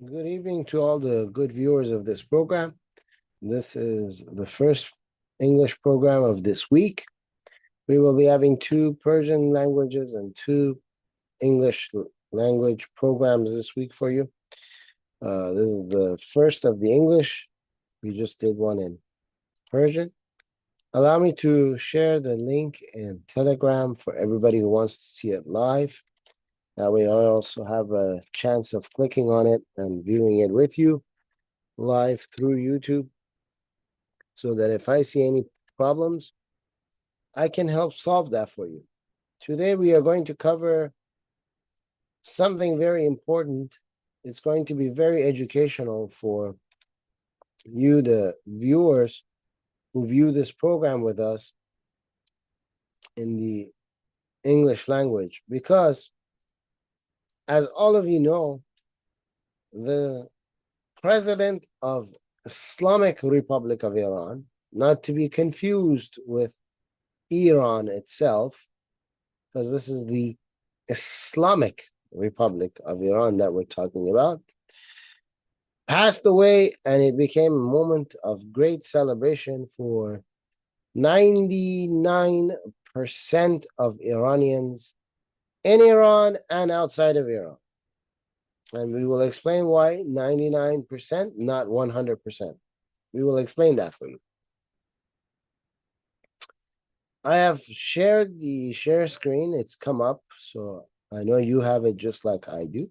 Good evening to all the good viewers of this program. This is the first English program of this week. We will be having two Persian languages and two English language programs this week for you. This is the first of the English. We just did one in Persian. Allow me to share the link in Telegram for everybody who wants to see it live. That way I also have a chance of clicking on it and viewing it with you live through YouTube, so that if I see any problems, I can help solve that for you. Today we are going to cover something very important. It's going to be very educational for you, the viewers who view this program with us in the English language, because as all of you know, the president of Islamic Republic of Iran, not to be confused with Iran itself, because this is the Islamic Republic of Iran that we're talking about, passed away, and it became a moment of great celebration for 99% of Iranians in Iran and outside of Iran. And we will explain why 99%, not 100%. We will explain that for you. I have shared the share screen. It's come up, so I know you have it just like I do.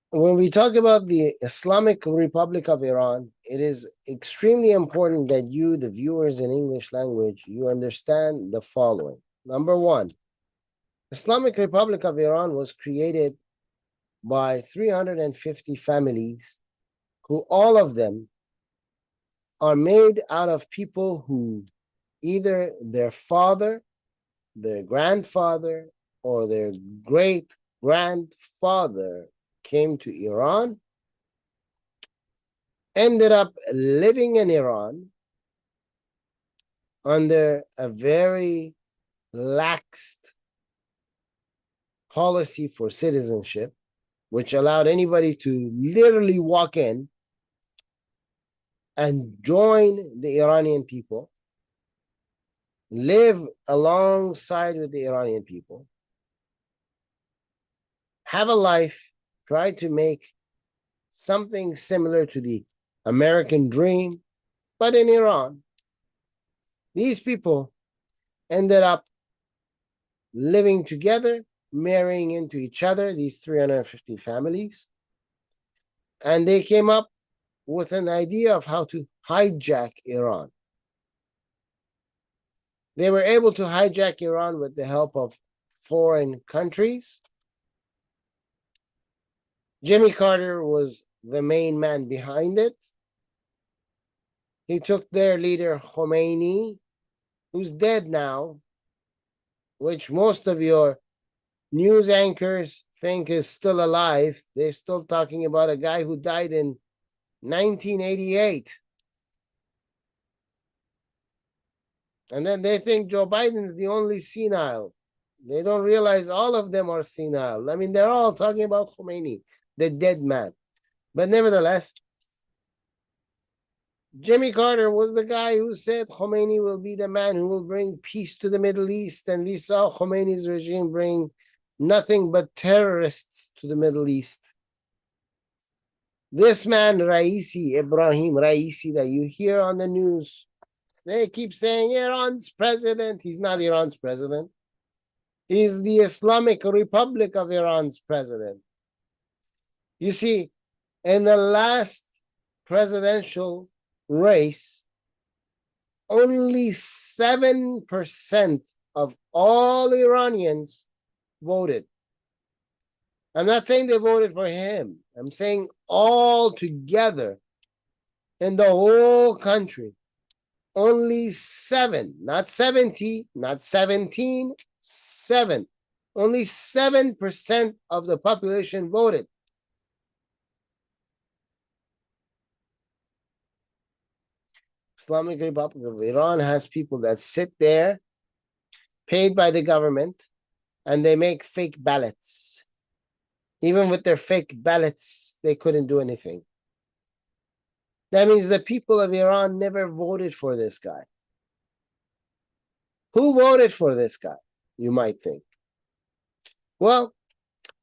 When we talk about the Islamic Republic of Iran, it is extremely important that you, the viewers in English language, you understand the following. Number one, Islamic Republic of Iran was created by 350 families who all of them are made out of people who either their father, their grandfather, or their great grandfather came to Iran, ended up living in Iran under a very lax policy for citizenship, which allowed anybody to literally walk in and join the Iranian people, live alongside with the Iranian people, have a life, try to make something similar to the American dream, but in Iran. These people ended up living together, marrying into each other, these 350 families, and they came up with an idea of how to hijack Iran. They were able to hijack Iran with the help of foreign countries. Jimmy Carter was the main man behind it. He took their leader, Khomeini, who's dead now, which most of your news anchors think is still alive. They're still talking about a guy who died in 1988. And then they think Joe Biden's the only senile. They don't realize all of them are senile. I mean, they're all talking about Khomeini, the dead man. But nevertheless, Jimmy Carter was the guy who said Khomeini will be the man who will bring peace to the Middle East. And we saw Khomeini's regime bring nothing but terrorists to the Middle East. This man, Raisi, Ebrahim Raisi, that you hear on the news, they keep saying Iran's president. He's not Iran's president. He's the Islamic Republic of Iran's president. You see, in the last presidential race, only 7% of all Iranians voted. I'm not saying they voted for him. I'm saying all together in the whole country, only 7, not 70, not 17, 7. Only 7% of the population voted. Islamic Republic of Iran has people that sit there, paid by the government, and they make fake ballots. Even with their fake ballots, they couldn't do anything. That means the people of Iran never voted for this guy. Who voted for this guy, you might think? Well,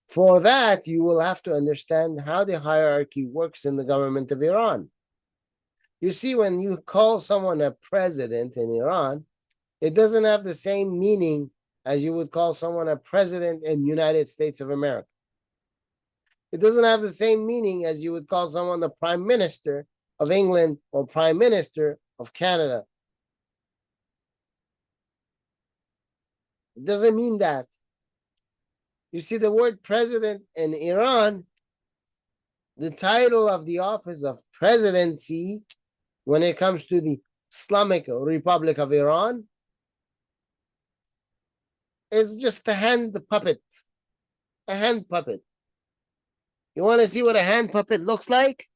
for that, you will have to understand how the hierarchy works in the government of Iran. You see, when you call someone a president in Iran, it doesn't have the same meaning as you would call someone a president in the United States of America. It doesn't have the same meaning as you would call someone the prime minister of England or prime minister of Canada. It doesn't mean that. You see, the word president in Iran, the title of the office of presidency, when it comes to the Islamic Republic of Iran, is just a hand puppet. A hand puppet. You want to see what a hand puppet looks like?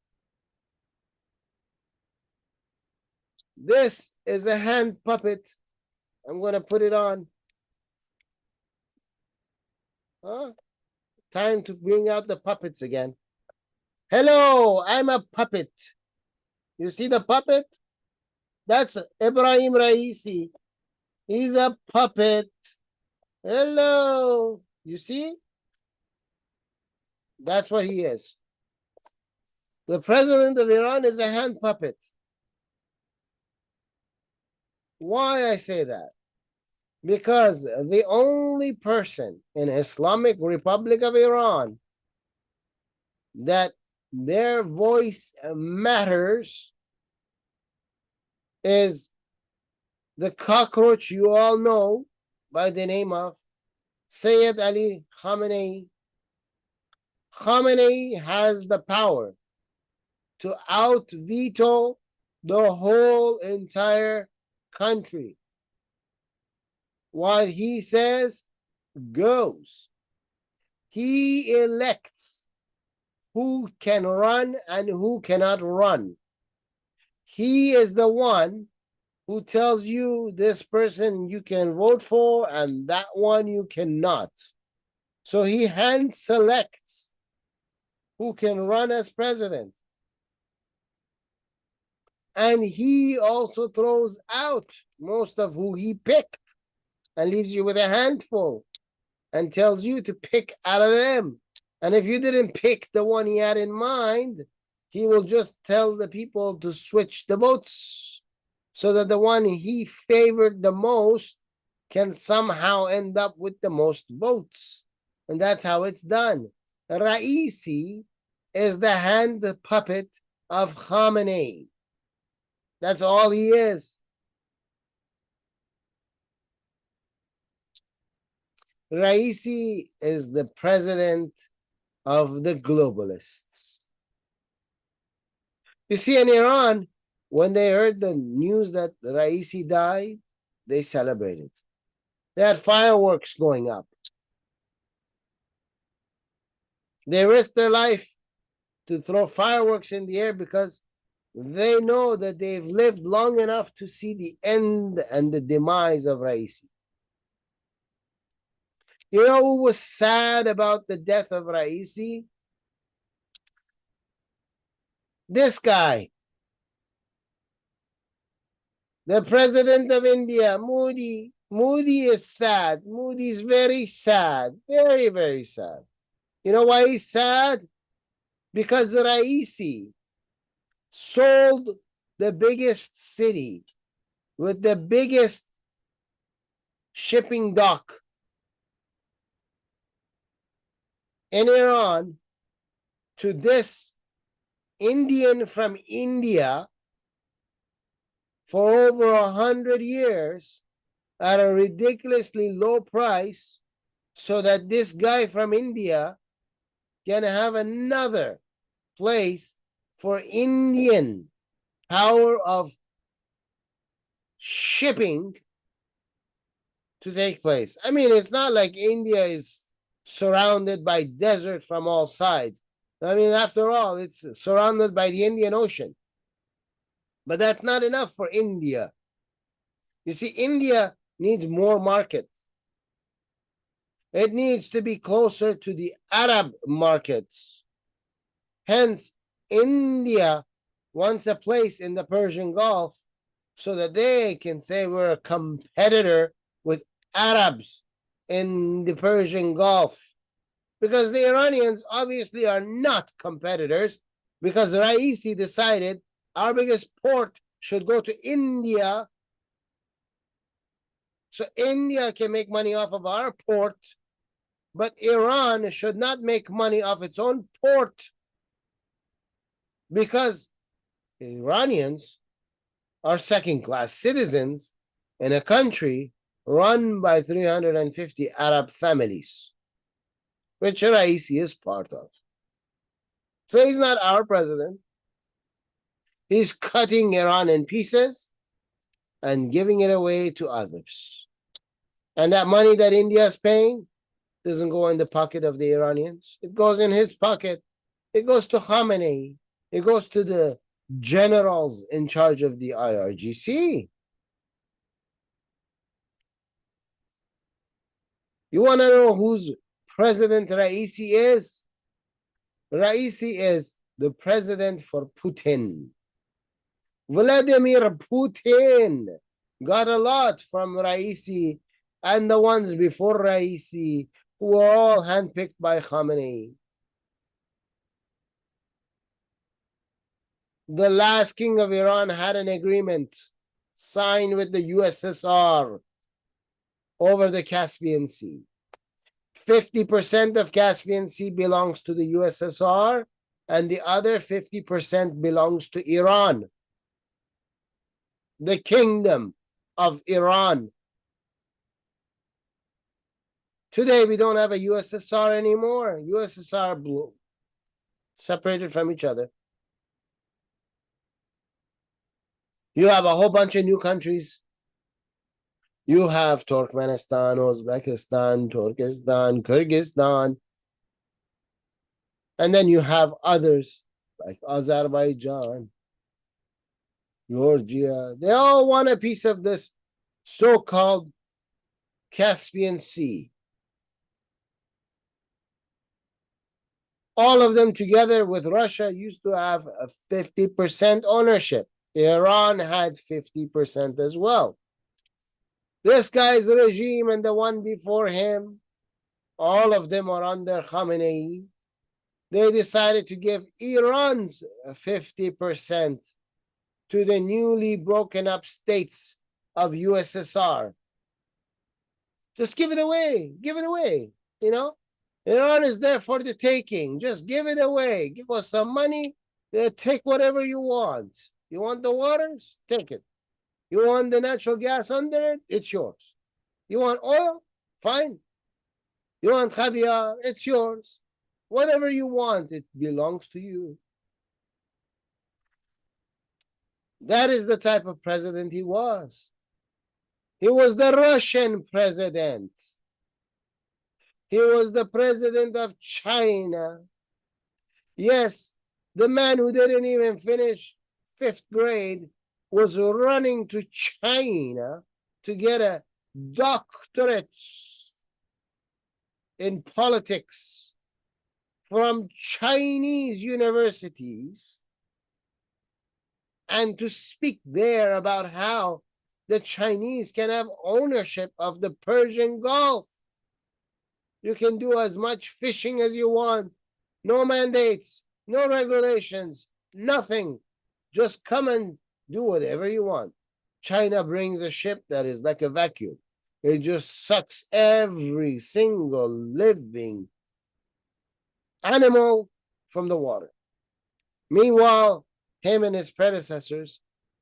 This is a hand puppet. I'm going to put it on. Time to bring out the puppets again. Hello, I'm a puppet. You see the puppet? That's Ebrahim Raisi. He's a puppet. Hello. You see? That's what he is. The president of Iran is a hand puppet. Why I say that? Because the only person in Islamic Republic of Iran that their voice matters is the cockroach you all know by the name of Sayyid Ali Khamenei. Khamenei has the power to out-veto the whole entire country. What he says goes. He elects who can run and who cannot run. He is the one who tells you this person you can vote for and that one you cannot. So he hand selects who can run as president. And he also throws out most of who he picked and leaves you with a handful and tells you to pick out of them. And if you didn't pick the one he had in mind, he will just tell the people to switch the votes so that the one he favored the most can somehow end up with the most votes. And that's how it's done. Raisi is the hand puppet of Khamenei. That's all he is. Raisi is the president of the globalists. You see, in Iran, when they heard the news that Raisi died, they celebrated. They had fireworks going up. They risked their life to throw fireworks in the air because they know that they've lived long enough to see the end and the demise of Raisi. You know who was sad about the death of Raisi? This guy, the president of India, Modi. Modi is sad. Modi is very sad. Very, very sad. You know why he's sad? Because Raisi sold the biggest city with the biggest shipping dock in Iran to this Indian from India for over 100 years at a ridiculously low price so that this guy from India can have another place for Indian power of shipping to take place. I mean, it's not like India is surrounded by desert from all sides. I mean, after all, it's surrounded by the Indian Ocean. But that's not enough for India. You see, India needs more markets. It needs to be closer to the Arab markets. Hence, India wants a place in the Persian Gulf so that they can say we're a competitor with Arabs in the Persian Gulf. Because the Iranians obviously are not competitors, because Raisi decided our biggest port should go to India, so India can make money off of our port, but Iran should not make money off its own port, because Iranians are second-class citizens in a country run by 350 Arab families, which Raisi is part of. So he's not our president. He's cutting Iran in pieces and giving it away to others. And that money that India is paying doesn't go in the pocket of the Iranians. It goes in his pocket. It goes to Khamenei. It goes to the generals in charge of the IRGC. You want to know who's President Raisi is? Raisi is the president for Putin. Vladimir Putin got a lot from Raisi and the ones before Raisi, who were all handpicked by Khamenei. The last king of Iran had an agreement signed with the USSR over the Caspian Sea. 50% of Caspian Sea belongs to the USSR, and the other 50% belongs to Iran, the kingdom of Iran. Today, we don't have a USSR anymore. USSR blew, separated from each other. You have a whole bunch of new countries. You have Turkmenistan, Uzbekistan, Turkestan, Kyrgyzstan. And then you have others like Azerbaijan, Georgia. They all want a piece of this so-called Caspian Sea. All of them together with Russia used to have a 50% ownership. Iran had 50% as well. This guy's regime and the one before him, all of them are under Khamenei. They decided to give Iran's 50% to the newly broken up states of USSR. Just give it away, you know? Iran is there for the taking. Just give it away. Give us some money. Take whatever you want. You want the waters? Take it. You want the natural gas under it? It's yours. You want oil? Fine. You want caviar? It's yours. Whatever you want, it belongs to you. That is the type of president he was. He was the Russian president. He was the president of China. Yes, the man who didn't even finish 5th grade was running to China to get a doctorate in politics from Chinese universities and to speak there about how the Chinese can have ownership of the Persian Gulf. You can do as much fishing as you want. No mandates, no regulations, nothing. Just come and do whatever you want. China brings a ship that is like a vacuum. It just sucks every single living animal from the water. Meanwhile, him and his predecessors,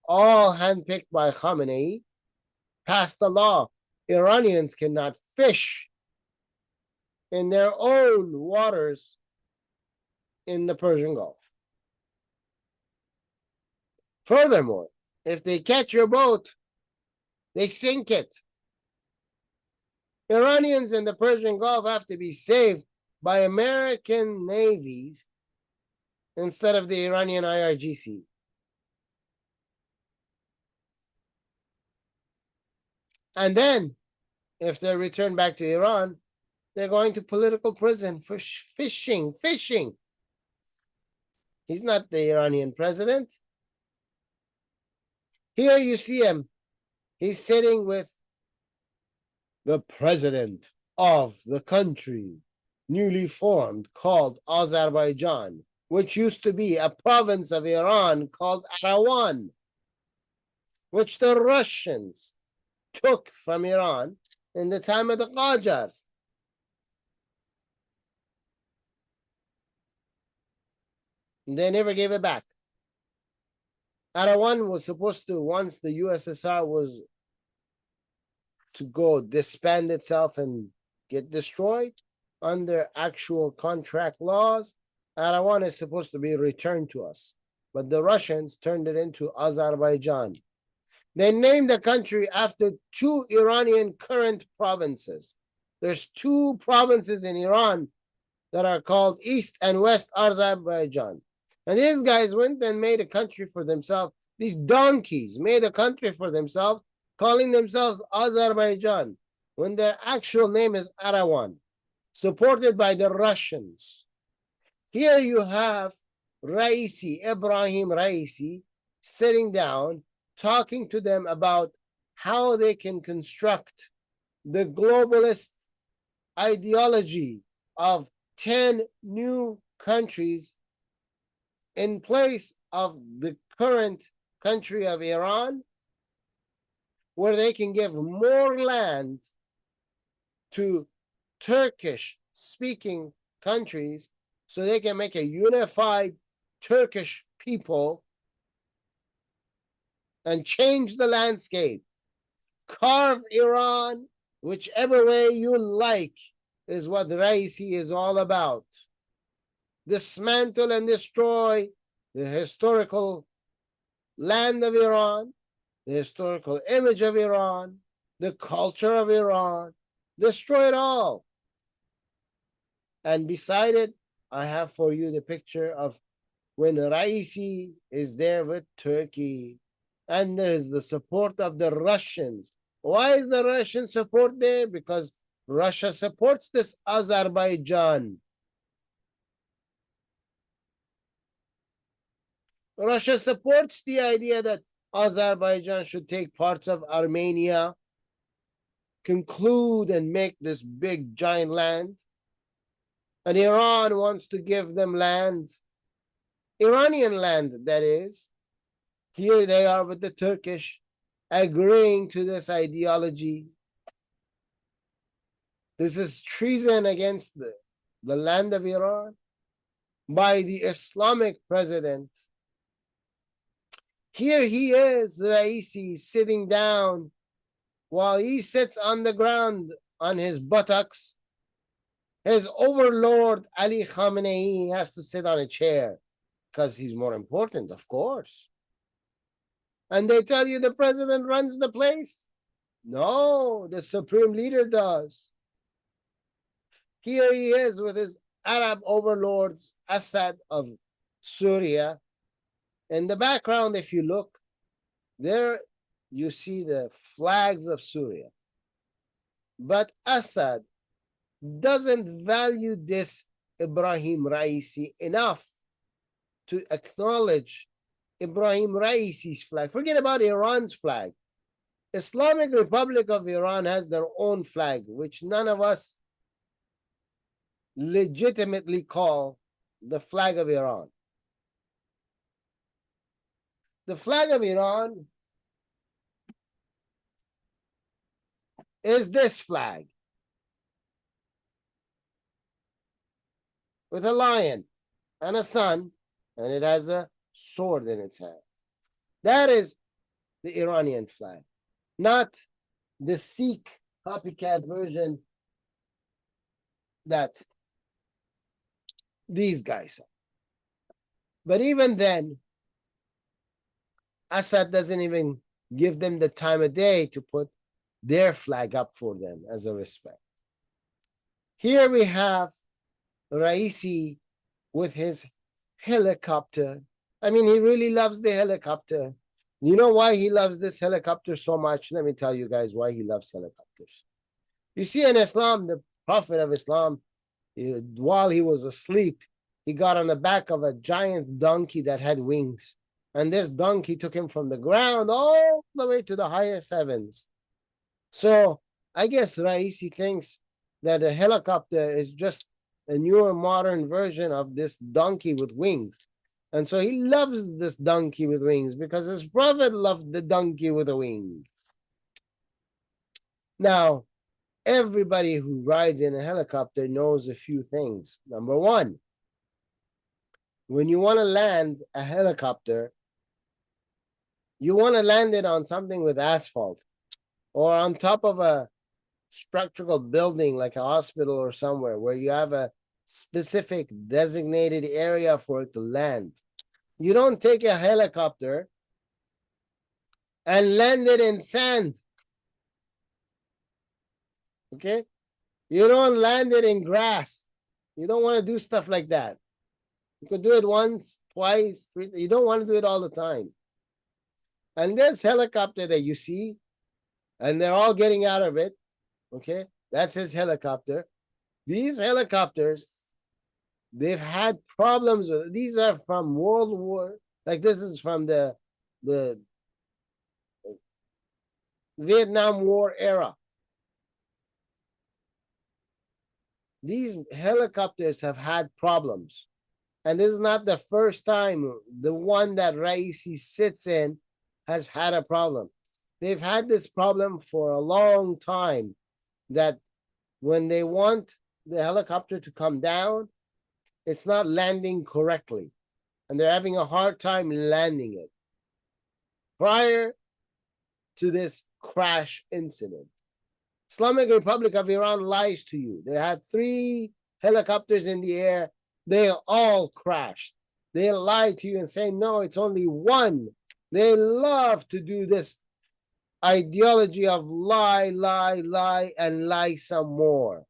all handpicked by Khamenei, passed the law. Iranians cannot fish in their own waters in the Persian Gulf. Furthermore, if they catch your boat, they sink it. Iranians in the Persian Gulf have to be saved by American navies instead of the Iranian IRGC. And then, if they're returned back to Iran, They're going to political prison for fishing. He's not the Iranian president. Here you see him. He's sitting with the president of the country newly formed called Azerbaijan, which used to be a province of Iran called Arawan, which the Russians took from Iran in the time of the Qajars. And they never gave it back. Arawan was supposed to, once the USSR was to go disband itself and get destroyed under actual contract laws, Arawan is supposed to be returned to us. But the Russians turned it into Azerbaijan. They named the country after two Iranian current provinces. There's two provinces in Iran that are called East and West Azerbaijan. And these guys went and made a country for themselves. These donkeys made a country for themselves, calling themselves Azerbaijan, when their actual name is Arawan, supported by the Russians. Here you have Raisi, Ebrahim Raisi, sitting down, talking to them about how they can construct the globalist ideology of 10 new countries in place of the current country of Iran, where they can give more land to Turkish-speaking countries so they can make a unified Turkish people and change the landscape. Carve Iran whichever way you like is what Raisi is all about. Dismantle and destroy the historical land of Iran, the historical image of Iran, the culture of Iran, destroy it all. And beside it, I have for you the picture of when Raisi is there with Turkey, and there is the support of the Russians. Why is the Russian support there? Because Russia supports this Azerbaijan. Russia supports the idea that Azerbaijan should take parts of Armenia, conclude and make this big giant land. And Iran wants to give them land, Iranian land, that is. Here they are with the Turkish, agreeing to this ideology. This is treason against the land of Iran by the Islamic president. Here he is, Raisi, sitting down while he sits on the ground on his buttocks. His overlord, Ali Khamenei, has to sit on a chair because he's more important, of course. And they tell you the president runs the place? No, the supreme leader does. Here he is with his Arab overlords, Assad of Syria. In the background, if you look, there you see the flags of Syria. But Assad doesn't value this Ebrahim Raisi enough to acknowledge Ebrahim Raisi's flag. Forget about Iran's flag. Islamic Republic of Iran has their own flag, which none of us legitimately call the flag of Iran. The flag of Iran is this flag with a lion and a sun, and it has a sword in its hand. That is the Iranian flag, not the Sikh copycat version that these guys have. But even then, Assad doesn't even give them the time of day to put their flag up for them as a respect. Here we have Raisi with his helicopter. I mean, he really loves the helicopter. You know why he loves this helicopter so much? Let me tell you guys why he loves helicopters. You see, in Islam, Prophet of Islam, while he was asleep, he got on the back of a giant donkey that had wings. And this donkey took him from the ground all the way to the highest heavens. So I guess Raisi thinks that a helicopter is just a newer modern version of this donkey with wings. And so he loves this donkey with wings because his prophet loved the donkey with a wing. Now, everybody who rides in a helicopter knows a few things. Number one, when you want to land a helicopter, you want to land it on something with asphalt or on top of a structural building like a hospital or somewhere where you have a specific designated area for it to land. You don't take a helicopter and land it in sand. Okay? You don't land it in grass. You don't want to do stuff like that. You could do it once, twice, three. You don't want to do it all the time. And this helicopter that you see, and they're all getting out of it, okay? That's his helicopter. These helicopters, they've had problems with it. These are from World War, like this is from the Vietnam War era. These helicopters have had problems. And this is not the first time the one that Raisi sits in has had a problem. They've had this problem for a long time, that when they want the helicopter to come down, it's not landing correctly. And they're having a hard time landing it. Prior to this crash incident, Islamic Republic of Iran lies to you. They had 3 helicopters in the air. They all crashed. They lie to you and say, no, it's only one. They love to do this ideology of lie, lie, lie, and lie some more.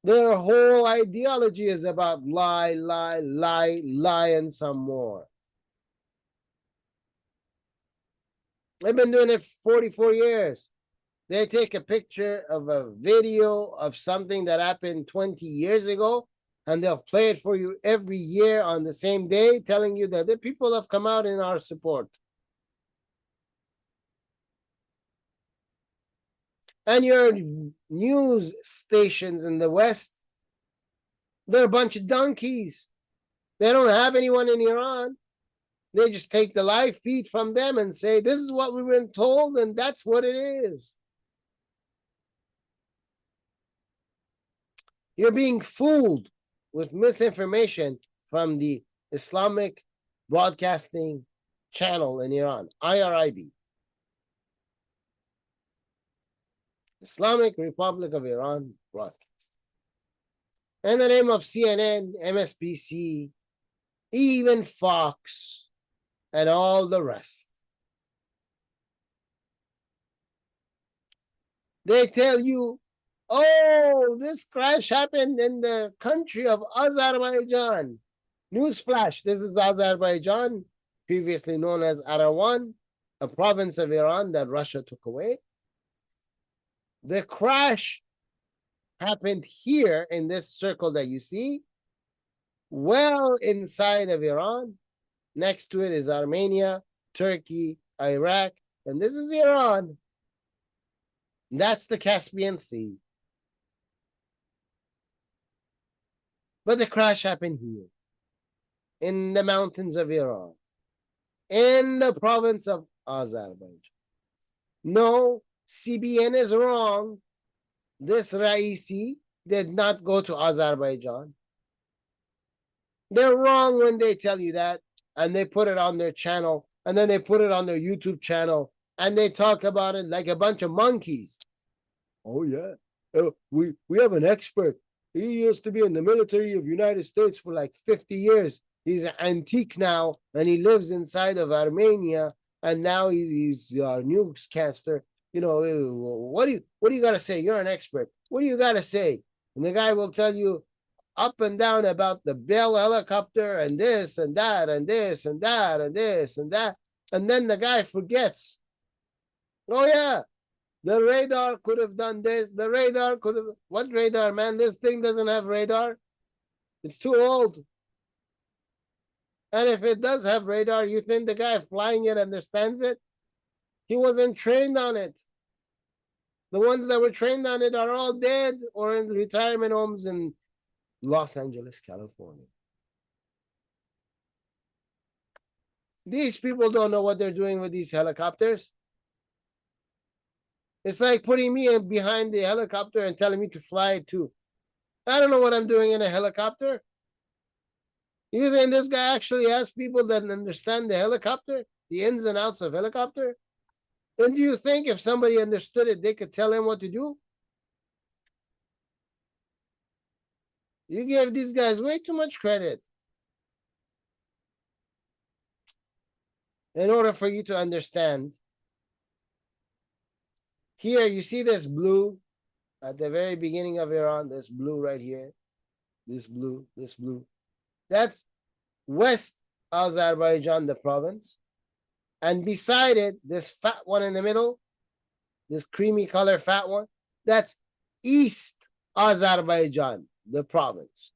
Their whole ideology is about lie, lie, lie, lie, and some more. They've been doing it for 44 years. They take a picture of a video of something that happened 20 years ago, and they'll play it for you every year on the same day, telling you that the people have come out in our support. And your news stations in the West, they're a bunch of donkeys. They don't have anyone in Iran. They just take the live feed from them and say, this is what we've been told, and that's what it is. You're being fooled with misinformation from the Islamic Broadcasting Channel in Iran, IRIB. Islamic Republic of Iran Broadcast. In the name of CNN, MSNBC, even Fox, and all the rest. They tell you, oh, this crash happened in the country of Azerbaijan. Newsflash, this is Azerbaijan, previously known as Arawan, a province of Iran that Russia took away. The crash happened here in this circle that you see, well inside of Iran. Next to it is Armenia, Turkey, Iraq, and this is Iran. That's the Caspian Sea. But the crash happened here, in the mountains of Iran, in the province of Azerbaijan. No, CBN is wrong. This Raisi did not go to Azerbaijan. They're wrong when they tell you that, and they put it on their channel, and then they put it on their YouTube channel, and they talk about it like a bunch of monkeys. Oh, yeah. We have an expert. He used to be in the military of the United States for like 50 years. He's an antique now, and he lives inside of Armenia, and now he's a newscaster. You know, what do you got to say? You're an expert. What do you got to say? And the guy will tell you up and down about the Bell helicopter and this and that and this and that and this and that. And then the guy forgets. Oh, yeah. The radar could have done this. The radar could have. What radar, man? This thing doesn't have radar. It's too old. And if it does have radar, you think the guy flying it understands it? He wasn't trained on it. The ones that were trained on it are all dead or in retirement homes in Los Angeles, California. These people don't know what they're doing with these helicopters. It's like putting me in behind the helicopter and telling me to fly it too. I don't know what I'm doing in a helicopter. You think this guy actually has people that understand the helicopter, the ins and outs of helicopter? And do you think if somebody understood it, they could tell him what to do? You give these guys way too much credit. In order for you to understand, here you see this blue at the very beginning of Iran, this blue right here, this blue, this blue. That's West Azerbaijan, the province. And beside it, this fat one in the middle, this creamy color fat one, that's East Azerbaijan, the province.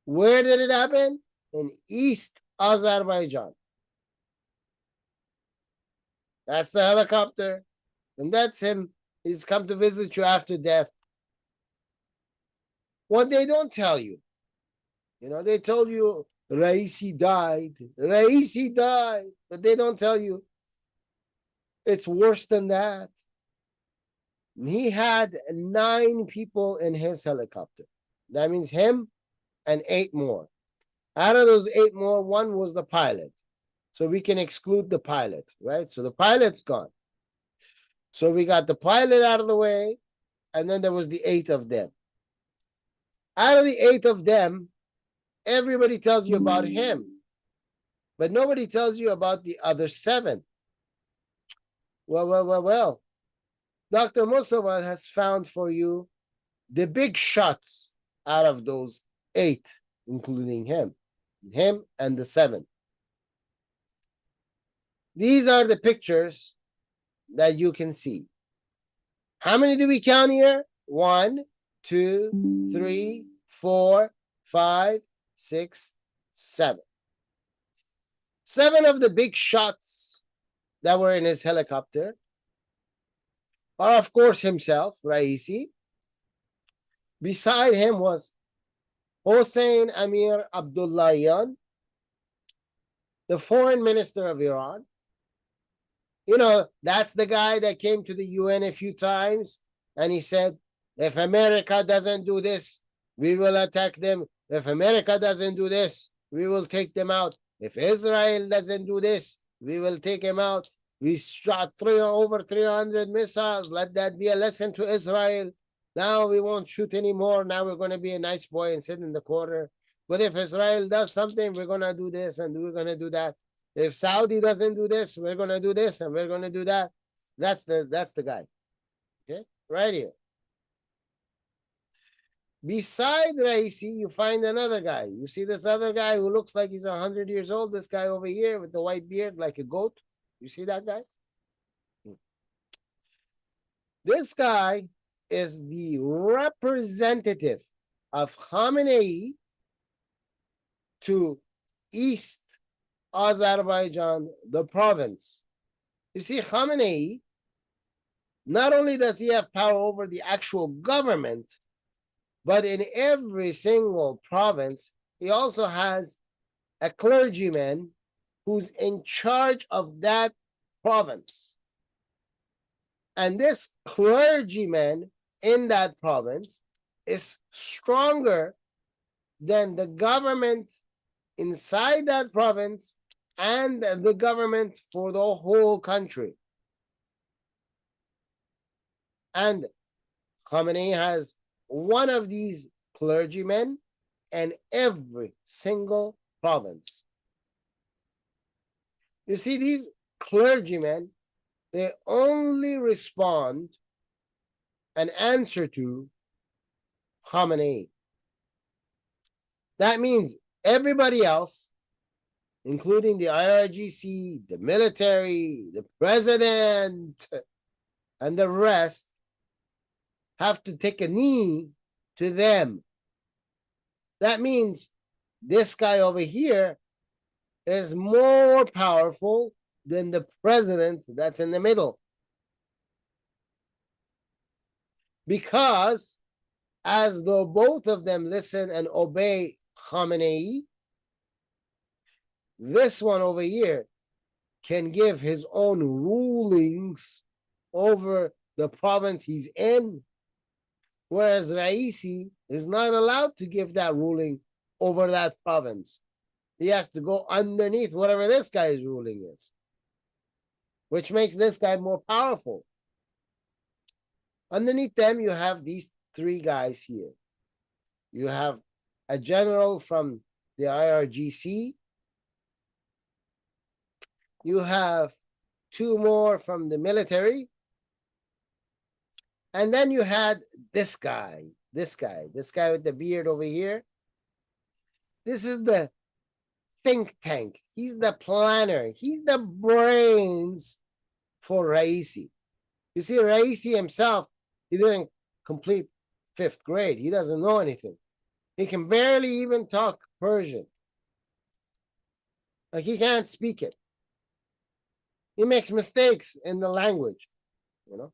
Where did it happen? In East Azerbaijan. That's the helicopter. And that's him. He's come to visit you after death. What they don't tell you, they told you Raisi died. Raisi died. But they don't tell you it's worse than that. He had 9 people in his helicopter. That means him and 8 more. Out of those 8 more, 1 was the pilot. So we can exclude the pilot, right? So the pilot's gone. So we got the pilot out of the way, and then there was the 8 of them. Out of the 8 of them, everybody tells you about him, but nobody tells you about the other 7. Well. Dr. Musawa has found for you the big shots out of those 8, including him and the 7. These are the pictures that you can see. How many do we count here? 1, 2, 3, 4, 5, 6, 7. 7 of the big shots that were in his helicopter are, of course, himself, Raisi. Beside him was Hossein Amir Abdullahian, the foreign minister of Iran. That's the guy that came to the UN a few times and he said, if America doesn't do this, we will attack them. If America doesn't do this, we will take them out. If Israel doesn't do this, we will take them out. We shot over 300 missiles. Let that be a lesson to Israel. Now we won't shoot anymore. Now we're going to be a nice boy and sit in the corner. But if Israel does something, we're going to do this and we're going to do that. If Saudi doesn't do this, we're going to do this and we're going to do that. That's the guy. Okay, right here. Beside Raisi, you find another guy. You see this other guy who looks like he's 100 years old. This guy over here with the white beard like a goat. You see that guy? This guy is the representative of Khamenei to East Azerbaijan, the province. You see, Khamenei, not only does he have power over the actual government, but in every single province, he also has a clergyman who's in charge of that province. And this clergyman in that province is stronger than the government inside that province and the government for the whole country. And Khamenei has one of these clergymen in every single province. You see, these clergymen, they only respond and answer to Khamenei. That means everybody else, including the IRGC, the military, the president, and the rest have to take a knee to them. That means this guy over here is more powerful than the president that's in the middle. Because as though both of them listen and obey Khamenei, this one over here can give his own rulings over the province he's in, whereas Raisi is not allowed to give that ruling over that province. He has to go underneath whatever this guy's ruling is, which makes this guy more powerful. Underneath them, you have these three guys here. You have a general from the IRGC. You have two more from the military. And then you had this guy with the beard over here. This is the think tank. He's the planner. He's the brains for Raisi. You see, Raisi himself, he didn't complete 5th grade. He doesn't know anything. He can barely even talk Persian. Like, he can't speak it. He makes mistakes in the language, you know.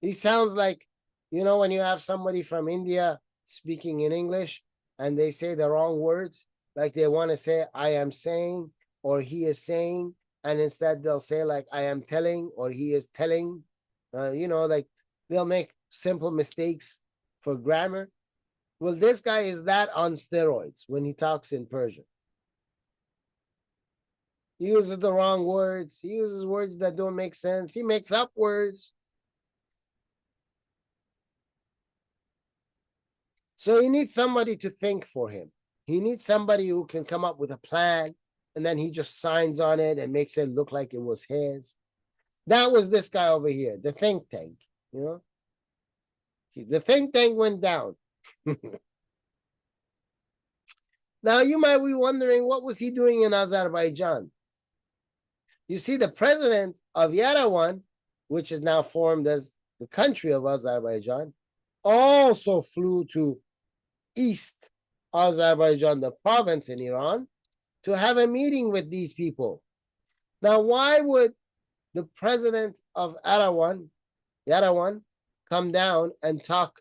He sounds like, you know, when you have somebody from India speaking in English and they say the wrong words, like they want to say, I am saying, or he is saying, and instead they'll say like, I am telling, or he is telling, you know, like they'll make simple mistakes for grammar. Well, this guy is that on steroids when he talks in Persian. He uses the wrong words. He uses words that don't make sense. He makes up words. So he needs somebody to think for him. He needs somebody who can come up with a plan, and then he just signs on it and makes it look like it was his. That was this guy over here, the think tank, you know. The think tank went down. Now, you might be wondering, what was he doing in Azerbaijan? You see, the president of Yerevan, which is now formed as the country of Azerbaijan, also flew to East Azerbaijan, the province in Iran, to have a meeting with these people. Now, why would the president of Yerevan, come down and talk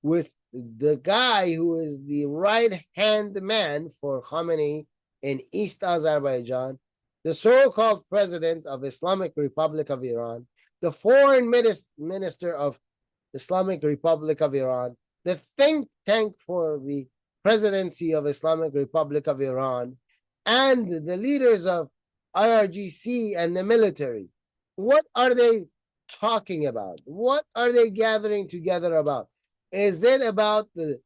with the guy who is the right-hand man for Khamenei in East Azerbaijan, the so-called president of Islamic Republic of Iran, the foreign minister of Islamic Republic of Iran, the think tank for the presidency of Islamic Republic of Iran, and the leaders of IRGC and the military? What are they talking about? What are they gathering together about? Is it about the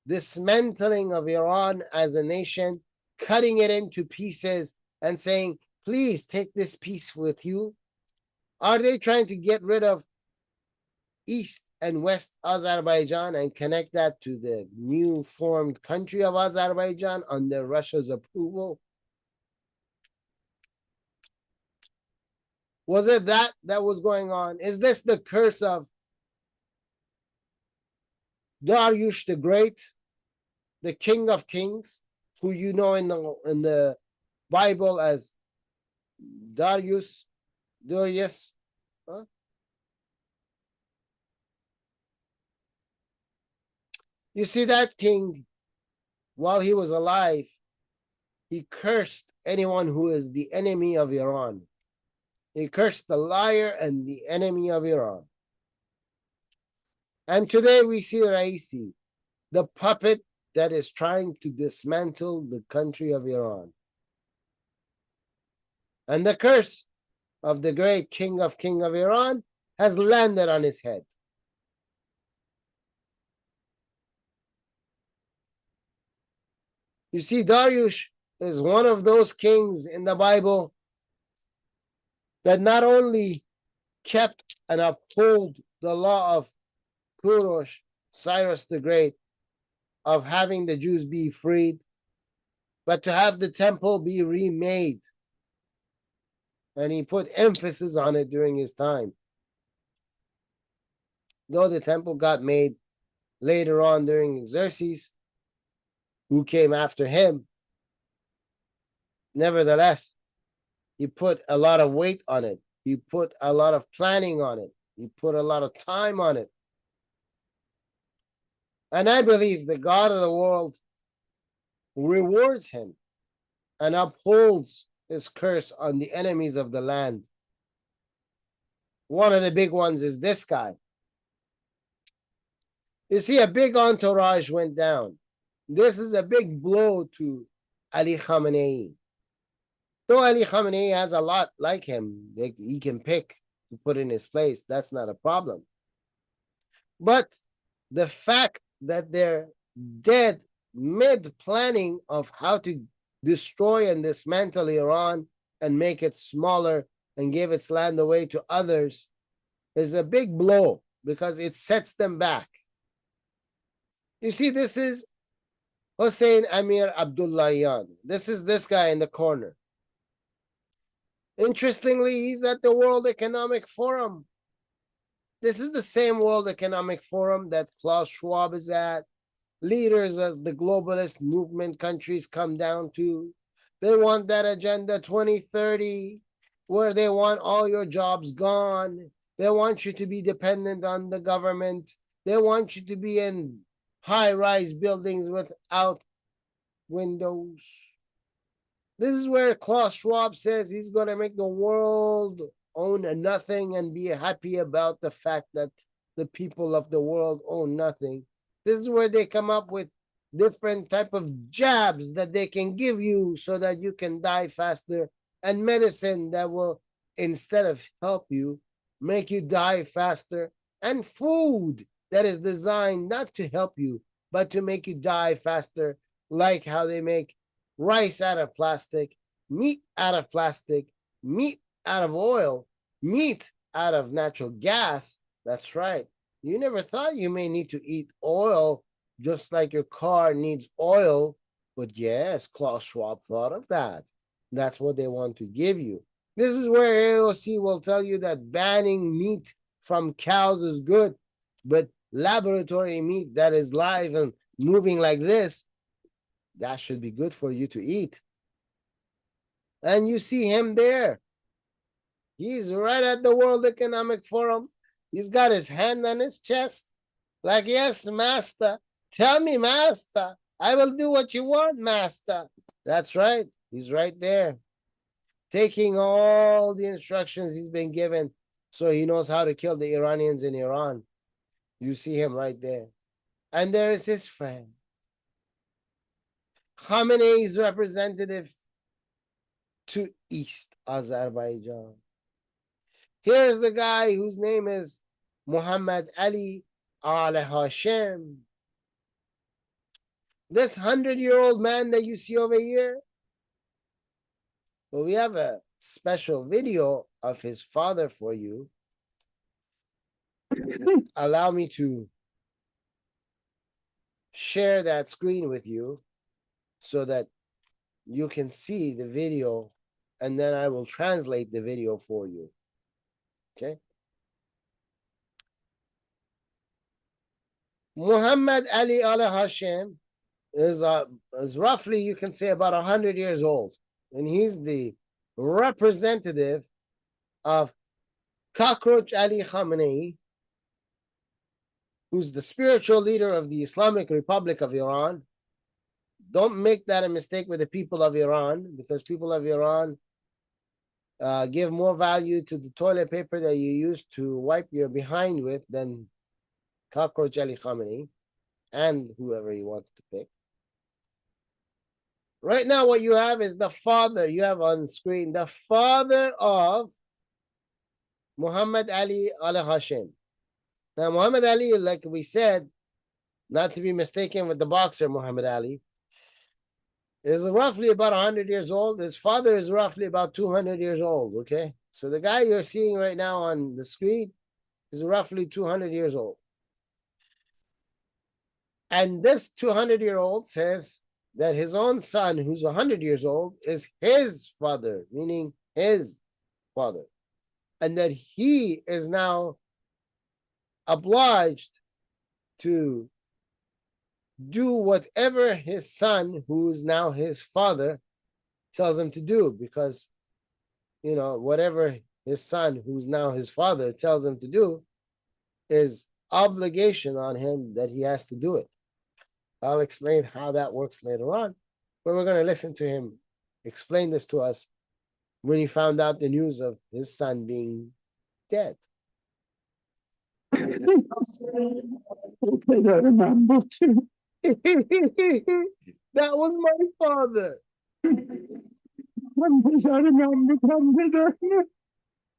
dismantling of Iran as a nation, cutting it into pieces and saying, please take this piece with you? Are they trying to get rid of East and West Azerbaijan and connect that to the new formed country of Azerbaijan under Russia's approval? Was it that was going on? Is this the curse of Darius the Great, the King of Kings, who you know in the Bible as Darius? Huh? You see, that king, while he was alive, he cursed anyone who is the enemy of Iran. He cursed the liar and the enemy of Iran. And today we see Raisi, the puppet that is trying to dismantle the country of Iran. And the curse of the great King of Iran has landed on his head. You see, Darius is one of those kings in the Bible that not only kept and uphold the law of Kurosh, Cyrus the Great, of having the Jews be freed, but to have the temple be remade. And he put emphasis on it during his time. though the temple got made later on during Xerxes, who came after him, nevertheless, he put a lot of weight on it. He put a lot of planning on it. He put a lot of time on it. And I believe the God of the world rewards him and upholds his curse on the enemies of the land. One of the big ones is this guy. You see, a big entourage went down. This is a big blow to Ali Khamenei. Though Ali Khamenei has a lot like him, he can pick to put in his place. That's not a problem. But the fact that they're dead mid-planning of how to destroy and dismantle Iran and make it smaller and give its land away to others is a big blow because it sets them back. You see, this is Hossein Amir Abdullahian. This is this guy in the corner. Interestingly, he's at the World Economic Forum. This is the same World Economic Forum that Klaus Schwab is at. Leaders of the globalist movement countries come down to. They want that Agenda 2030, where they want all your jobs gone. They want you to be dependent on the government. They want you to be in high-rise buildings without windows. This is where Klaus Schwab says he's going to make the world own nothing and be happy about the fact that the people of the world own nothing. This is where they come up with different type of jabs that they can give you so that you can die faster, and medicine that will, instead of help you, make you die faster, and food that is designed not to help you, but to make you die faster, like how they make rice out of plastic, meat out of plastic, meat out of oil, meat out of natural gas. That's right. You never thought you may need to eat oil just like your car needs oil. But yes, Klaus Schwab thought of that. That's what they want to give you. This is where AOC will tell you that banning meat from cows is good, but laboratory meat that is live and moving like this, that should be good for you to eat. And you see him there. He's right at the World Economic Forum. He's got his hand on his chest. Like, yes, master. Tell me, master. I will do what you want, master. That's right. He's right there. Taking all the instructions he's been given so he knows how to kill the Iranians in Iran. You see him right there. And there is his friend. Khamenei's representative to East Azerbaijan. Here's the guy whose name is Muhammad Ali al-Hashem. This 100-year-old man that you see over here, well, we have a special video of his father for you. Allow me to share that screen with you so that you can see the video, and then I will translate the video for you. Okay? Muhammad Ali al-Hashem is roughly, you can say, about 100 years old. And he's the representative of Cockroach Ali Khamenei, who's the spiritual leader of the Islamic Republic of Iran. Don't make that a mistake with the people of Iran, because people of Iran give more value to the toilet paper that you use to wipe your behind with than Cockroach Ali Khamenei and whoever he wants to pick. Right now, what you have is the father. You have on screen the father of Muhammad Ali al-Hashem. Now, Muhammad Ali, like we said, not to be mistaken with the boxer Muhammad Ali, is roughly about 100 years old. His father is roughly about 200 years old, okay? So the guy you're seeing right now on the screen is roughly 200 years old. And this 200-year-old says that his own son, who's 100 years old, is his father, meaning his father. And that he is now obliged to do whatever his son, who is now his father, tells him to do, because, whatever his son, who's now his father, tells him to do is obligation on him that he has to do it. I'll explain how that works later on, but we're going to listen to him explain this to us when he found out the news of his son being dead. That was my father.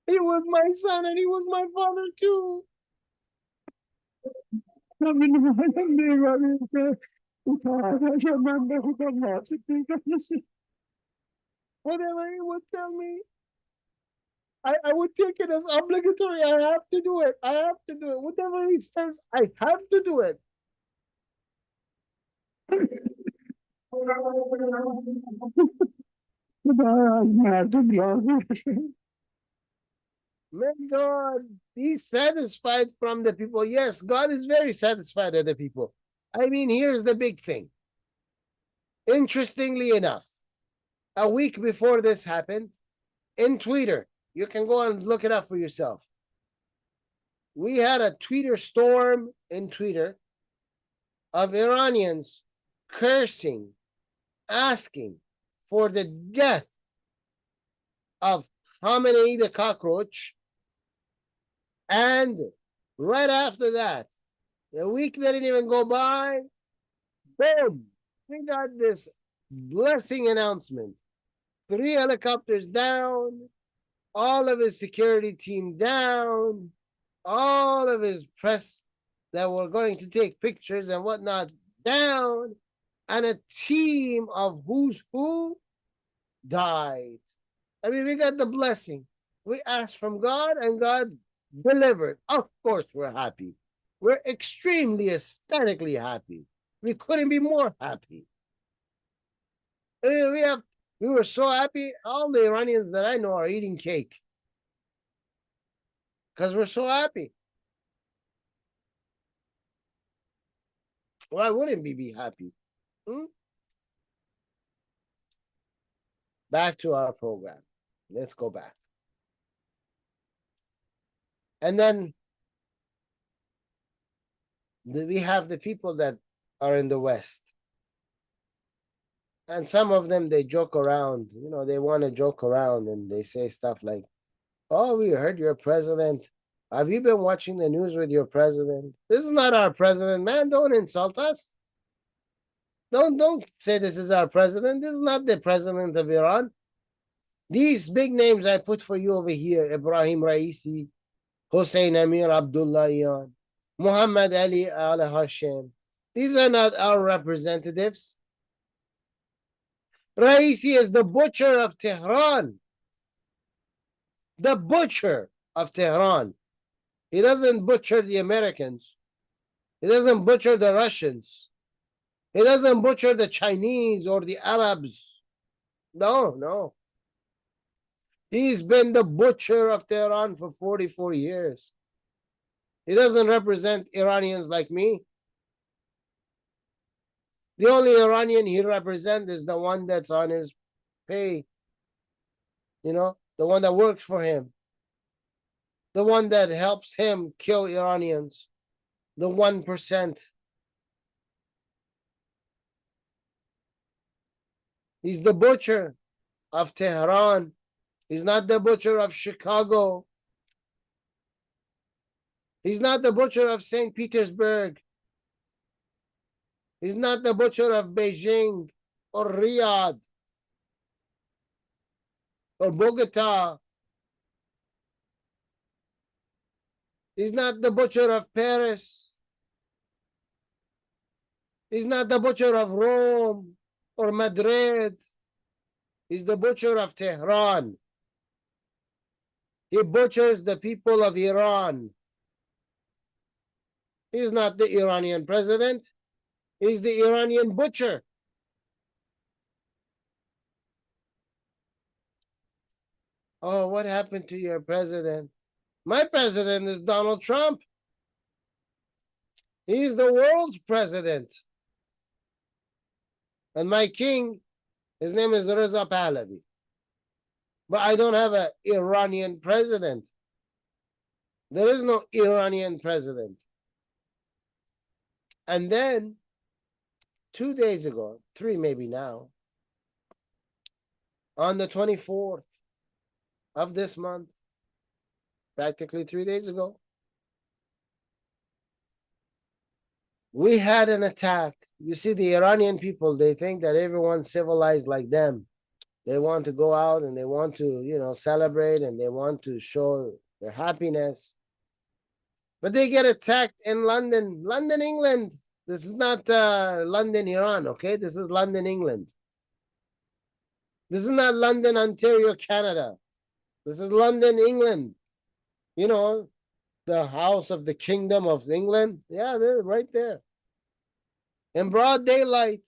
He was my son and he was my father too. Whatever he would tell me, I would take it as obligatory. I have to do it. I have to do it. Whatever he says, I have to do it. May God be satisfied from the people. Yes, God is very satisfied of the people. I mean, here's the big thing. Interestingly enough, a week before this happened, in Twitter, you can go and look it up for yourself. We had a Twitter storm in Twitter of Iranians cursing, asking for the death of Khamenei the cockroach. And right after that, a week didn't even go by, boom, we got this blessing announcement. 3 helicopters down, all of his security team down, all of his press that were going to take pictures and whatnot down, and a team of who's who died. I mean, we got the blessing. We asked from God and God delivered. Of course, we're happy. We're extremely ecstatically happy. We couldn't be more happy. I mean, we were so happy. All the Iranians that I know are eating cake because we're so happy. Why wouldn't we be happy? Back to our program. Let's go back. And then we have the people that are in the West. And some of them, they joke around. They want to joke around and they say stuff like, oh, we heard your president. Have you been watching the news with your president? This is not our president, man. Don't insult us. Don't say this is our president. This is not the president of Iran. These big names I put for you over here, Ibrahim Raisi, Hossein Amir Abdullahian, Muhammad Ali Al Hashem. These are not our representatives. Raisi is the butcher of Tehran. The butcher of Tehran. He doesn't butcher the Americans. He doesn't butcher the Russians. He doesn't butcher the Chinese or the Arabs. No. He's been the butcher of Tehran for 44 years. He doesn't represent Iranians like me. The only Iranian he represents is the one that's on his pay. The one that works for him. The one that helps him kill Iranians. The 1%. He's the butcher of Tehran. He's not the butcher of Chicago. He's not the butcher of St. Petersburg. He's not the butcher of Beijing or Riyadh or Bogota. He's not the butcher of Paris. He's not the butcher of Rome or Madrid. He's the butcher of Tehran. He butchers the people of Iran. He's not the Iranian president. He's the Iranian butcher. Oh, what happened to your president? My president is Donald Trump. He's the world's president. And my king, his name is Reza Pahlavi. But I don't have an Iranian president. There is no Iranian president. And then 2 days ago, 3 maybe now, on the 24th of this month, practically 3 days ago, we had an attack. You see, the Iranian people, they think that everyone's civilized like them. They want to go out and they want to, celebrate, and they want to show their happiness. But they get attacked in London, England. This is not London, Iran, okay? This is London, England. This is not London, Ontario, Canada. This is London, England. The house of the Kingdom of England. Yeah, they're right there. In broad daylight,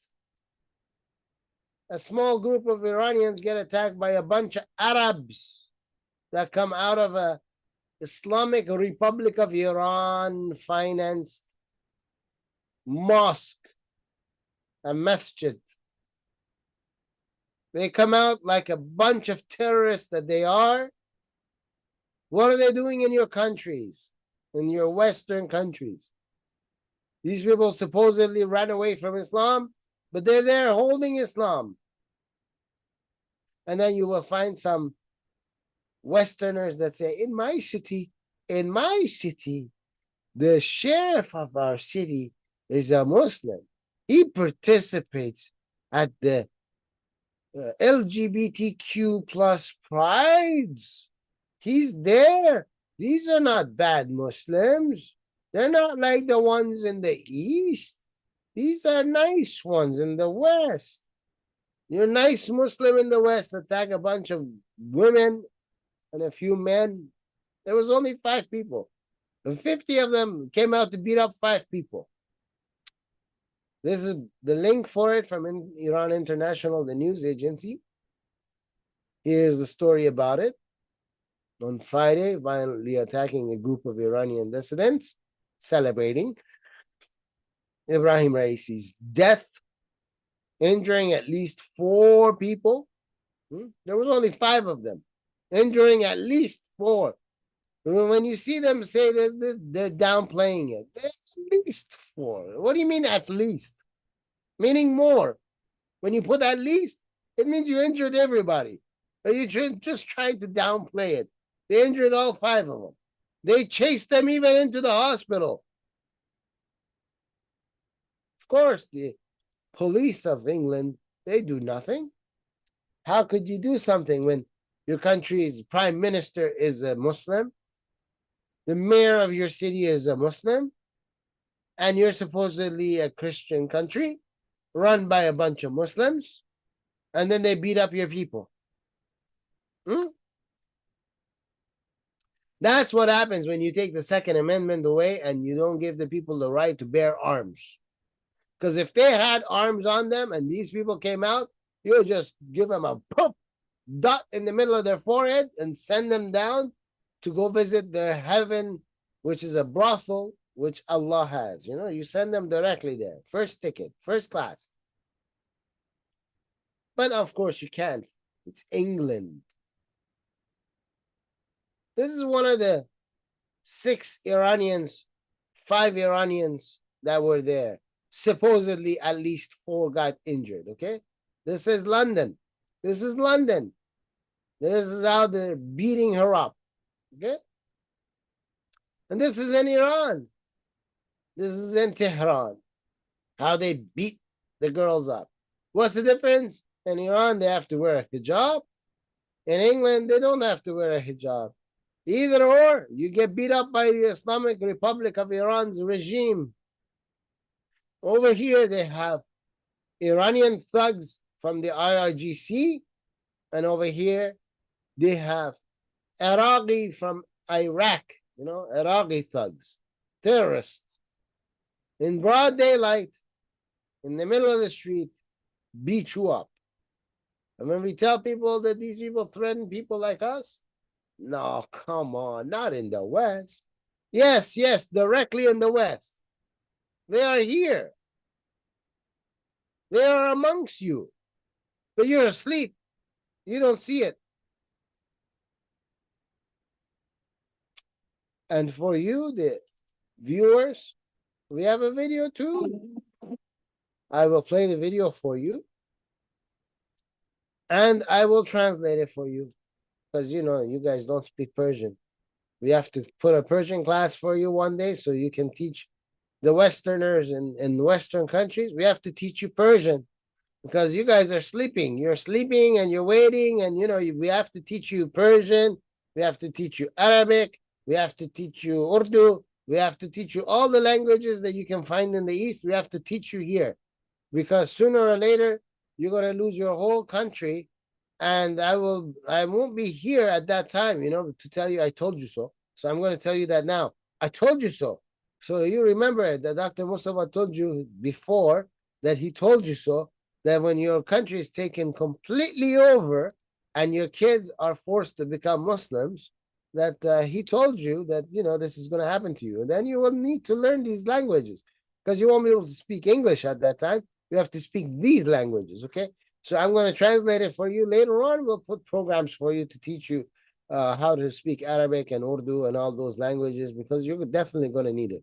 a small group of Iranians get attacked by a bunch of Arabs that come out of a Islamic Republic of Iran financed mosque, a masjid. They come out like a bunch of terrorists that they are. What are they doing in your countries, in your Western countries? These people supposedly ran away from Islam, but they're there holding Islam. And then you will find some Westerners that say, in my city, the sheriff of our city is a Muslim. He participates at the LGBTQ plus prides. He's there. These are not bad Muslims. They're not like the ones in the East. These are nice ones in the West. You're a nice Muslim in the West attack a bunch of women and a few men. There was only 5 people. And 50 of them came out to beat up 5 people. This is the link for it from Iran International, the news agency. Here's the story about it. On Friday, violently attacking a group of Iranian dissidents, celebrating Ebrahim Raisi's death, injuring at least 4 people. There was only 5 of them, injuring at least 4. When you see them say that, they're downplaying it. There's at least 4. What do you mean at least? Meaning more. When you put at least, it means you injured everybody. Or you just trying to downplay it. They injured all 5 of them. They chased them even into the hospital. Of course, the police of England, they do nothing. How could you do something when your country's prime minister is a Muslim? The mayor of your city is a Muslim? And you're supposedly a Christian country run by a bunch of Muslims? And then they beat up your people. That's what happens when you take the Second Amendment away and you don't give the people the right to bear arms. Because if they had arms on them and these people came out, you'll just give them a poof, dot in the middle of their forehead and send them down to go visit their heaven, which is a brothel, which Allah has. You send them directly there. First ticket, first class. But of course you can't. It's England. This is one of the 6 Iranians, 5 Iranians that were there. Supposedly at least 4 got injured, okay? This is London. This is London. This is how they're beating her up, okay? And this is in Iran. This is in Tehran. How they beat the girls up. What's the difference? In Iran, they have to wear a hijab. In England, they don't have to wear a hijab. Either or, you get beat up by the Islamic Republic of Iran's regime. Over here, they have Iranian thugs from the IRGC. And over here, they have Iraqi from Iraq, Iraqi thugs, terrorists. In broad daylight, in the middle of the street, beat you up. And when we tell people that these people threaten people like us, no, come on, not in the West. Yes, directly in the West. They are here. They are amongst you. But you're asleep. You don't see it. And for you, the viewers, we have a video too. I will play the video for you. And I will translate it for you. Because, you know, you guys don't speak Persian. We have to put a Persian class for you one day so you can teach the Westerners in Western countries. We have to teach you Persian because you guys are sleeping. You're sleeping and you're waiting. And, you know, we have to teach you Persian. We have to teach you Arabic. We have to teach you Urdu. We have to teach you all the languages that you can find in the East. We have to teach you here because sooner or later, you're going to lose your whole country. And I won't be here at that time, you know, to tell you I told you so. So I'm going to tell you that now. I told you so. So you remember that Dr. Mustafa told you before that he told you so, that when your country is taken completely over and your kids are forced to become Muslims, that he told you that, you know, this is going to happen to you. And then you will need to learn these languages because you won't be able to speak English at that time. You have to speak these languages, okay? So I'm going to translate it for you. Later on, we'll put programs for you to teach you how to speak Arabic and Urdu and all those languages because you're definitely going to need it,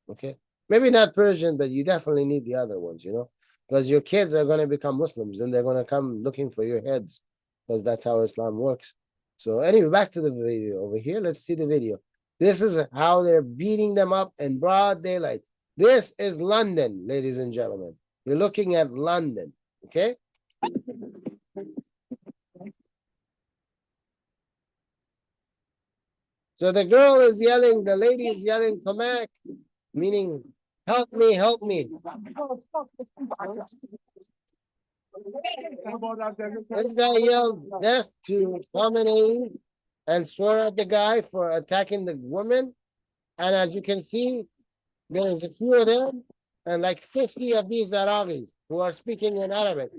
okay? Maybe not Persian, but you definitely need the other ones, you know? Because your kids are going to become Muslims and they're going to come looking for your heads because that's how Islam works. So anyway, back to the video over here. Let's see the video. This is how they're beating them up in broad daylight. This is London, ladies and gentlemen. You're looking at London, okay? So the girl is yelling, the lady is yelling, Kamak, meaning, help me, help me. This guy yelled death to Khamenei and swore at the guy for attacking the woman. And as you can see, there's a few of them and like 50 of these Arabis who are speaking in Arabic.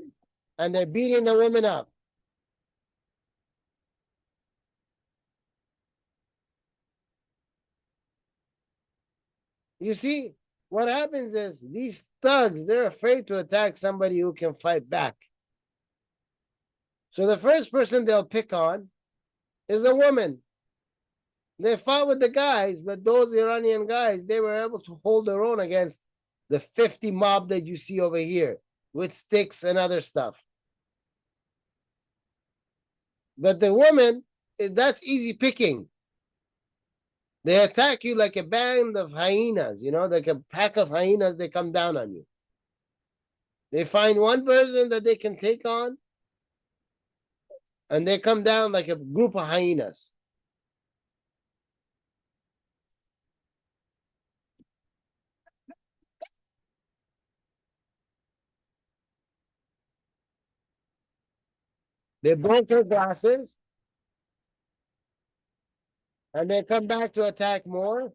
And they're beating the women up. You see, what happens is these thugs, they're afraid to attack somebody who can fight back. So the first person they'll pick on is a woman. They fought with the guys, but those Iranian guys, they were able to hold their own against the 50 mob that you see over here with sticks and other stuff. But the woman, that's easy picking. They attack you like a band of hyenas, you know, like a pack of hyenas, they come down on you. They find one person that they can take on, and they come down like a group of hyenas. They broke her glasses, and they come back to attack more.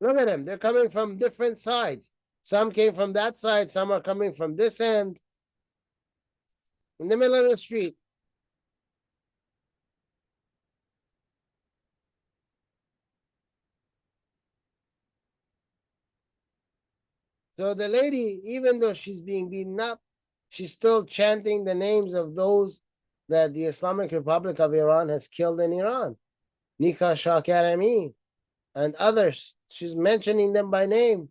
Look at them. They're coming from different sides. Some came from that side. Some are coming from this end. In the middle of the street. So the lady, even though she's being beaten up, she's still chanting the names of those that the Islamic Republic of Iran has killed in Iran. Nika Shah Karami and others. She's mentioning them by name.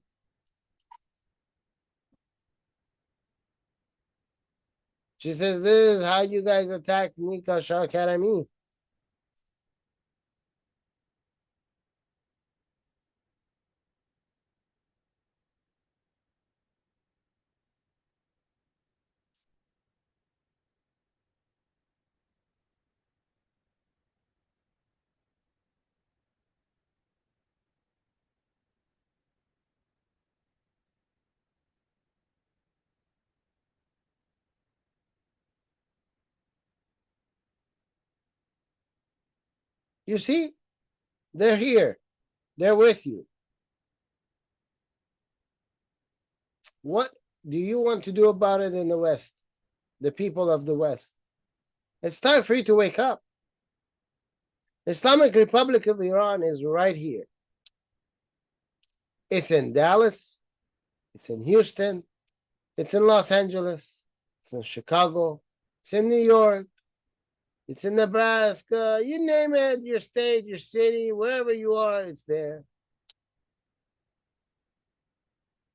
She says, this is how you guys attacked Nika Shah Karami. You see, they're here. They're with you. What do you want to do about it in the West? The people of the West. It's time for you to wake up. Islamic Republic of Iran is right here. It's in Dallas. It's in Houston. It's in Los Angeles. It's in Chicago. It's in New York. It's in Nebraska. You name it, your state, your city, wherever you are, it's there.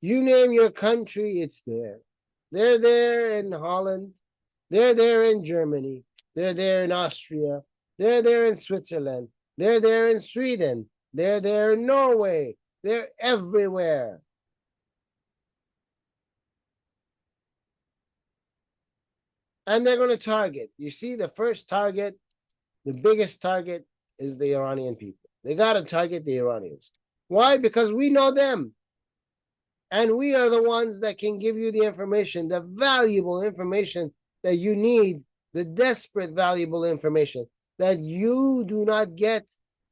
You name your country, it's there. They're there in Holland. They're there in Germany. They're there in Austria. They're there in Switzerland. They're there in Sweden. They're there in Norway. They're everywhere. And they're going to target. You see, the first target, the biggest target is the Iranian people. They got to target the Iranians. Why? Because we know them. And we are the ones that can give you the information, the valuable information that you need, the desperate valuable information that you do not get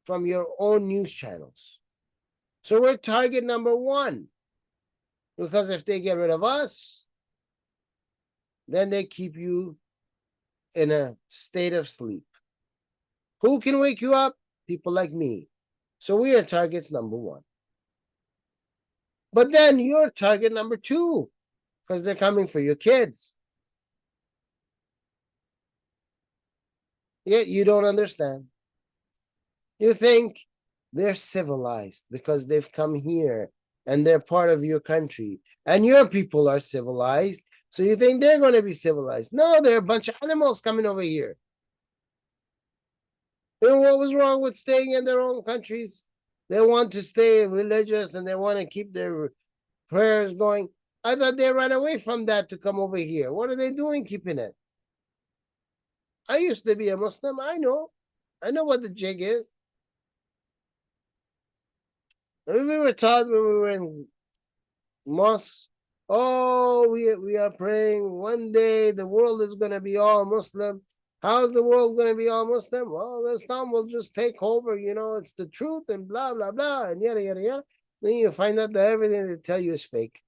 from your own news channels. So we're target number one. Because if they get rid of us, then they keep you in a state of sleep. Who can wake you up? People like me. So we are targets number one. But then you're target number two, because they're coming for your kids. Yet you don't understand. You think they're civilized because they've come here and they're part of your country. And your people are civilized. So you think they're going to be civilized. No, they're a bunch of animals coming over here. And what was wrong with staying in their own countries? They want to stay religious and they want to keep their prayers going. I thought they ran away from that to come over here. What are they doing keeping it? I used to be a Muslim. I know what the jig is. I mean, we were taught when we were in mosques, oh, we are praying one day the world is going to be all Muslim. How's the world going to be all Muslim? Well, Islam will just take over, it's the truth and blah, blah, blah, and yada, yada, yada. Then you find out that everything they tell you is fake.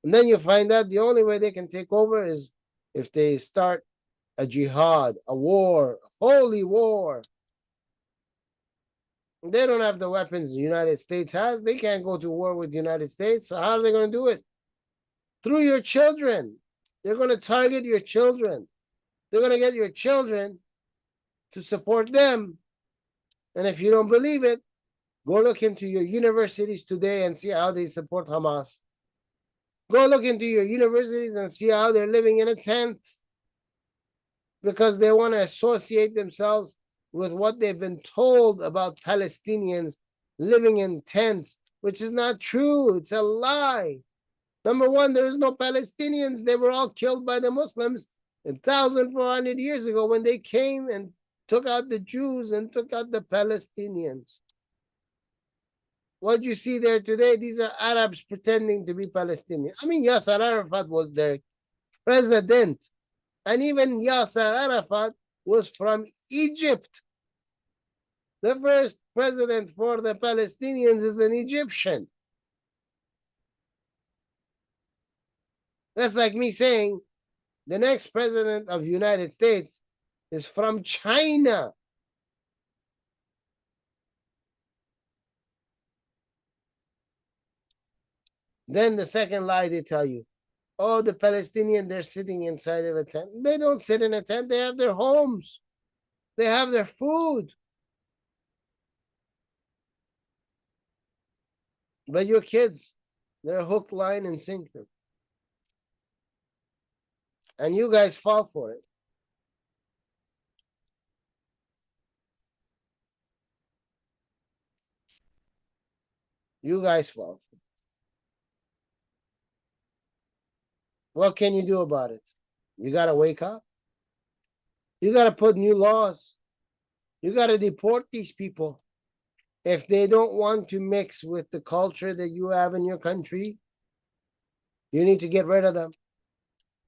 And then you find out the only way they can take over is if they start a jihad, a war, a holy war. They don't have the weapons the United States has. They can't go to war with the United States. So how are they going to do it? Through your children. They're going to target your children. They're going to get your children to support them. And if you don't believe it, go look into your universities today and see how they support Hamas. Go look into your universities and see how they're living in a tent because they want to associate themselves with what they've been told about Palestinians living in tents, which is not true. It's a lie. Number one, there is no Palestinians. They were all killed by the Muslims 1,400 years ago when they came and took out the Jews and took out the Palestinians. What you see there today, these are Arabs pretending to be Palestinian. I mean, Yasser Arafat was their president. And even Yasser Arafat was from Egypt. The first president for the Palestinians is an Egyptian. That's like me saying the next president of the United States is from China. Then the second lie they tell you, oh, the Palestinians, they're sitting inside of a tent. They don't sit in a tent. They have their homes. They have their food. But your kids, they're hook, line, and sinker. And you guys fall for it. You guys fall for it. What can you do about it? You got to wake up. You got to put new laws. You got to deport these people. If they don't want to mix with the culture that you have in your country, you need to get rid of them.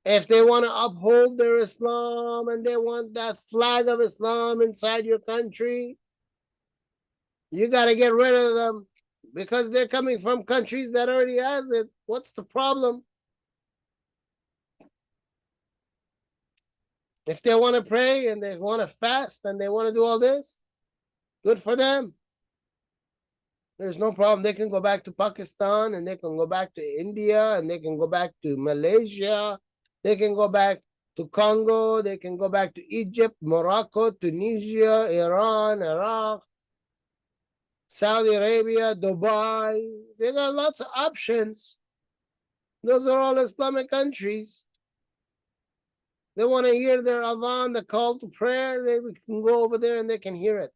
If they want to uphold their Islam and they want that flag of Islam inside your country, you got to get rid of them because they're coming from countries that already has it. What's the problem? If they want to pray and they want to fast and they want to do all this, good for them. There's no problem. They can go back to Pakistan and they can go back to India and they can go back to Malaysia. They can go back to Congo. They can go back to Egypt, Morocco, Tunisia, Iran, Iraq, Saudi Arabia, Dubai. They got lots of options. Those are all Islamic countries. They want to hear their adhan, the call to prayer. They can go over there and they can hear it.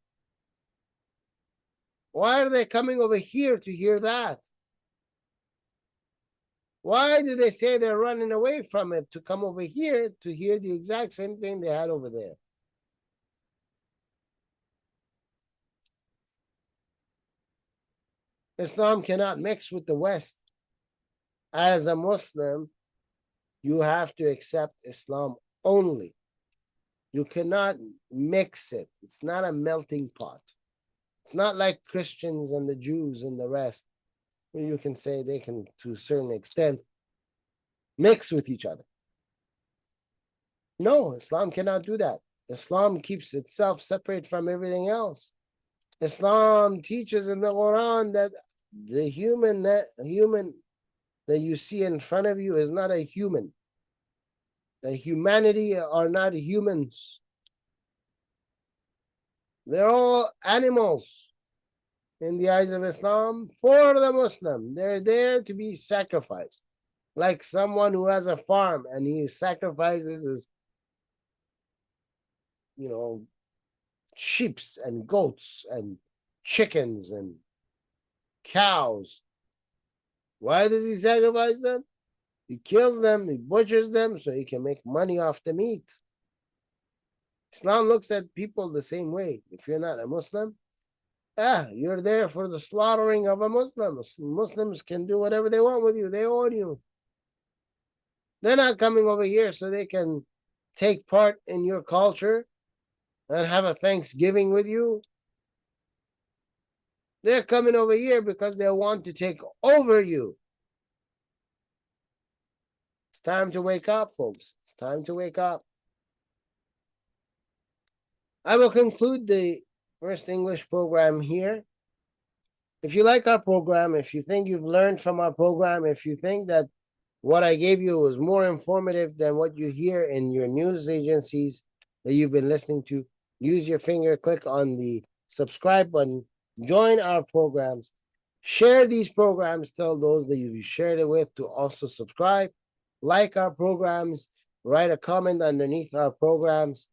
Why are they coming over here to hear that? Why do they say they're running away from it to come over here to hear the exact same thing they had over there? Islam cannot mix with the West. As a Muslim, you have to accept Islam only. You cannot mix it. It's not a melting pot. It's not like Christians and the Jews and the rest, where you can say they can, to a certain extent, mix with each other. No, Islam cannot do that. Islam keeps itself separate from everything else. Islam teaches in the Quran that the human that you see in front of you is not a human. The humanity are not humans. They're all animals in the eyes of Islam for the Muslim. They're there to be sacrificed. Like someone who has a farm and he sacrifices his, sheep and goats and chickens and cows. Why does he sacrifice them? He kills them, he butchers them so he can make money off the meat. Islam looks at people the same way. If you're not a Muslim, you're there for the slaughtering of a Muslim. Muslims can do whatever they want with you. They own you. They're not coming over here so they can take part in your culture and have a Thanksgiving with you. They're coming over here because they want to take over you. It's time to wake up, folks. It's time to wake up. I will conclude the first English program here. If you like our program, if you think you've learned from our program, if you think that what I gave you was more informative than what you hear in your news agencies that you've been listening to, use your finger, click on the subscribe button, join our programs, share these programs, tell those that you've shared it with to also subscribe, like our programs, write a comment underneath our programs.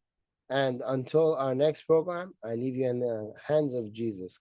And until our next program, I leave you in the hands of Jesus.